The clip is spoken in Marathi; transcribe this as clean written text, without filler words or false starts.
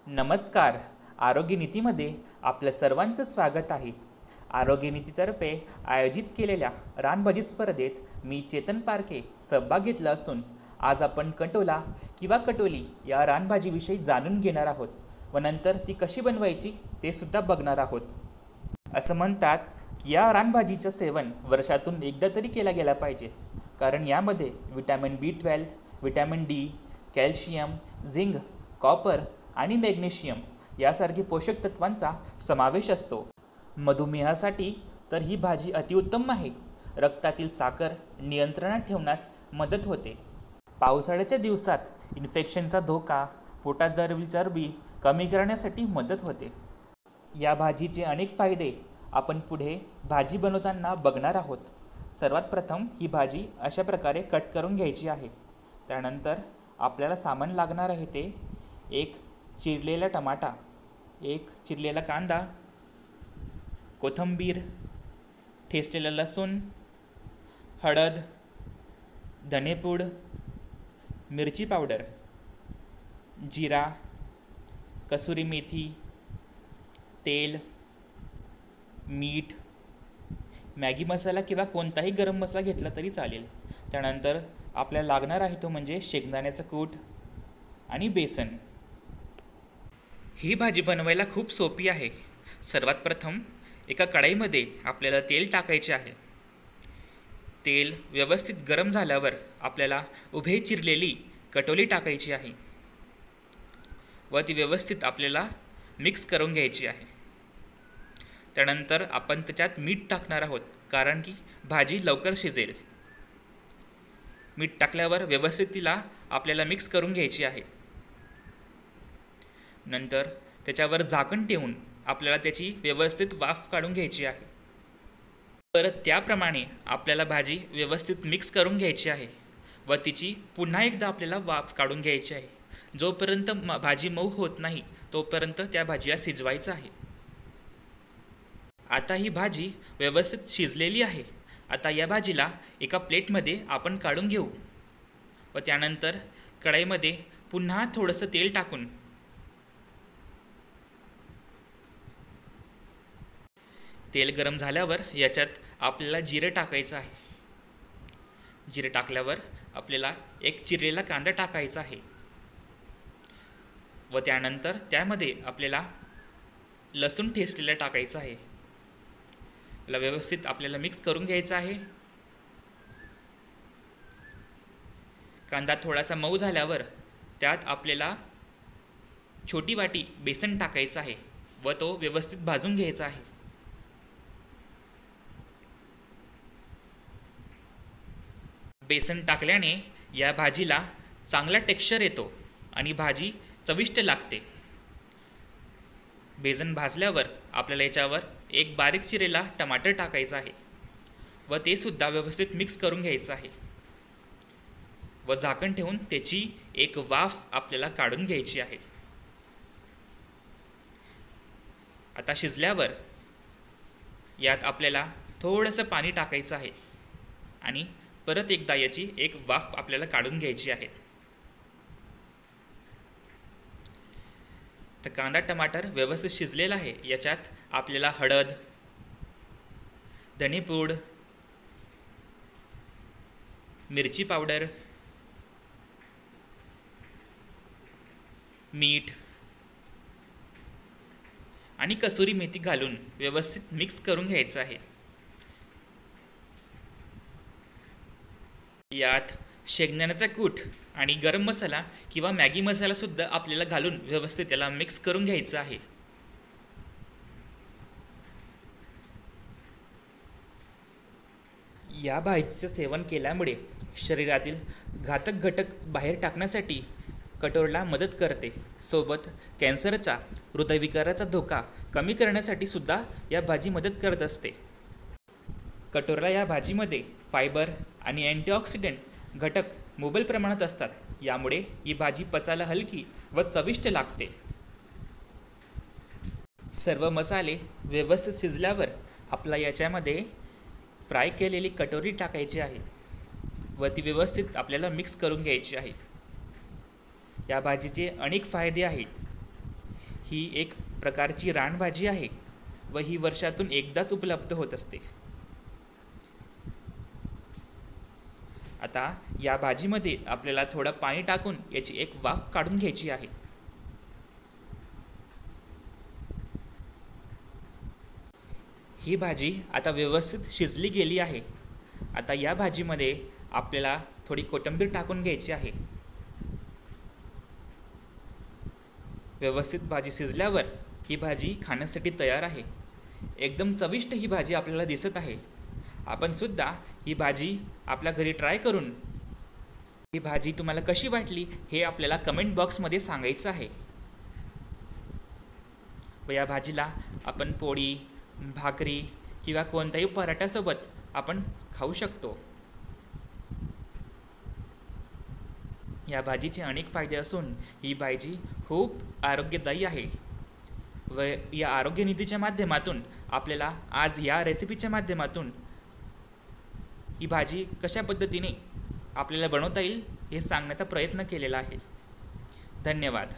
नमस्कार. आरोग्य नीतीमध्ये आपल्या सर्वांचं स्वागत आहे. आरोग्य नीतीतर्फे आयोजित केलेल्या रानभाजी स्पर्धेत मी चेतन पारखे सहभाग घेतला असून आज आपण कटोला किंवा कटोली या रानभाजीविषयी जाणून घेणार आहोत व नंतर ती कशी बनवायची ते सुद्धा बघणार आहोत. असं म्हणतात की या रानभाजीचं सेवन वर्षातून एकदा तरी केला गेला पाहिजे, कारण यामध्ये vitamin B12, vitamin D, calcium, zinc, copper आणि मॅग्नेशियम यासारखे पोषक तत्वांचा समावेश असतो. मधुमेहासाठी तर ही भाजी अतिउत्तम आहे. रक्तातील साखर नियंत्रणात ठेवण्यास मदत होते. पावसाळ्याच्या दिवसात इन्फेक्शनचा धोका, पोटात चरबी कमी करण्यासाठी मदत होते. या भाजीचे अनेक फायदे आपण पुढे भाजी बनवताना बघणार आहोत. सर्वात प्रथम ही भाजी अशा प्रकारे कट करून घ्यायची आहे. त्यानंतर आपल्याला सामान लागणार आहे ते एक चिरलेला टमाटा, एक चिरलेला कांदा, कोथिंबीर, ठेचलेला लसूण, हळद, धनेपूड, मिरची पावडर, जिरा, कसुरी मेथी, तेल, मीठ, मॅगी मसाला किंवा कोणताही गरम मसाला घेतला तरी चालेल. त्यानंतर आपल्याला लागणार आहे तो म्हणजे शेंगदाण्याचं कूट आणि बेसन. ही भाजी बनवायला खूप सोपी आहे. सर्वात प्रथम एका कढईमध्ये आपल्याला तेल टाकायचे आहे. तेल व्यवस्थित गरम झाल्यावर आपल्याला उभे चिरलेली कटोली टाकायची आहे व ती व्यवस्थित आपल्याला मिक्स करून घ्यायची आहे. त्यानंतर आपण त्याच्यात मीठ टाकणार आहोत, कारण की भाजी लवकर शिजेल. मीठ टाकल्यावर व्यवस्थित तिला आपल्याला मिक्स करून घ्यायची आहे. नंतर त्याच्यावर झाकण ठेवून आपल्याला त्याची व्यवस्थित वाफ काढून घ्यायची आहे. परत त्याप्रमाणे आपल्याला भाजी व्यवस्थित मिक्स करून घ्यायची आहे व तिची पुन्हा एकदा आपल्याला वाफ काढून घ्यायची आहे. जोपर्यंत भाजी मऊ होत नाही तोपर्यंत त्या भाजीला शिजवायचं आहे. आता ही भाजी व्यवस्थित शिजलेली आहे. आता या भाजीला एका प्लेटमध्ये आपण काढून घेऊ व त्यानंतर कढईमध्ये पुन्हा थोडंसं तेल टाकून तेल गरम झाल्यावर याच्यात आपल्याला जिरं टाकायचं आहे. जिरं टाकल्यावर आपल्याला एक चिरलेला कांदा टाकायचा आहे व त्यानंतर त्यामध्ये आपल्याला लसूण ठेचलेला टाकायचा आहे. याला व्यवस्थित आपल्याला मिक्स करून घ्यायचं आहे. कांदा थोडासा मऊ झाल्यावर त्यात आपल्याला छोटी वाटी बेसन टाकायचं आहे व तो व्यवस्थित भाजून घ्यायचा आहे. बेसन टाकल्याने या भाजीला चांगला टेक्स्चर येतो आणि भाजी चविष्ट लागते. बेसन भाजल्यावर आपल्याला याच्यावर एक बारीक चिरलेला टमाटर टाकायचा आहे व ते सुद्धा व्यवस्थित मिक्स करून घ्यायचं आहे व झाकण ठेवून त्याची एक वाफ आपल्याला काढून घ्यायची आहे. आता शिजल्यावर यात आपल्याला थोडंसं पाणी टाकायचं आहे आणि परत एकदा याची एक वाफ आपल्याला काढून घ्यायची आहे. तर कांदा टमाटर व्यवस्थित शिजलेला आहे. याच्यात आपल्याला हळद, धनेपूड, मिरची पावडर, मीठ आणि कसुरी मेथी घालून व्यवस्थित मिक्स करून घ्यायचं आहे. यात शेंगदाण्याचा कूट आणि गरम मसाला किंवा मॅगी मसाला सुद्धा आपल्याला घालून व्यवस्थित त्याला मिक्स करून घ्यायचं आहे. या भाजीचं सेवन केल्यामुळे शरीरातील घातक घटक बाहेर टाकण्यासाठी कटोरला मदत करते. सोबत कॅन्सरचा, हृदयविकाराचा धोका कमी करण्यासाठी सुद्धा या भाजी मदत करत असते. कटोरला या भाजीमध्ये फायबर आणि अँटीऑक्सिडंट घटक मुबल प्रमाणात असतात. यामुळे ही भाजी पचायला हलकी व चविष्ट लागते. सर्व मसाले व्यवस्थित शिजल्यावर आपला याच्यामध्ये फ्राय केलेली कटोरी टाकायची आहे व ती व्यवस्थित आपल्याला मिक्स करून घ्यायची आहे. या भाजीचे अनेक फायदे आहेत. ही एक प्रकारची रानभाजी आहे व ही वर्षातून एकदाच उपलब्ध होत असते. आता या भाजीमध्ये आपल्याला थोडं पाणी टाकून याची एक वाफ काढून घ्यायची आहे. ही भाजी आता व्यवस्थित शिजली गेली आहे. आता या भाजीमध्ये आपल्याला थोडी कोथिंबीर टाकून घ्यायची आहे. व्यवस्थित भाजी शिजल्यावर ही भाजी खाण्यासाठी तयार आहे. एकदम चविष्ट ही भाजी आपल्याला दिसत आहे. आपण सुद्धा ही भाजी आपल्या घरी ट्राय करून ही भाजी तुम्हाला कशी वाटली हे आपल्याला कमेंट बॉक्समध्ये सांगायचं आहे. व या भाजीला आपण पोळी, भाकरी किंवा कोणत्याही पराठ्यासोबत आपण खाऊ शकतो. या भाजीचे अनेक फायदे असून ही भाजी खूप आरोग्यदायी आहे. व या आरोग्यनिधीच्या माध्यमातून आपल्याला आज या रेसिपीच्या माध्यमातून ही भाजी कशा पद्धतीने आपल्याला बनवता येईल हे सांगण्याचा प्रयत्न केलेला आहे. धन्यवाद.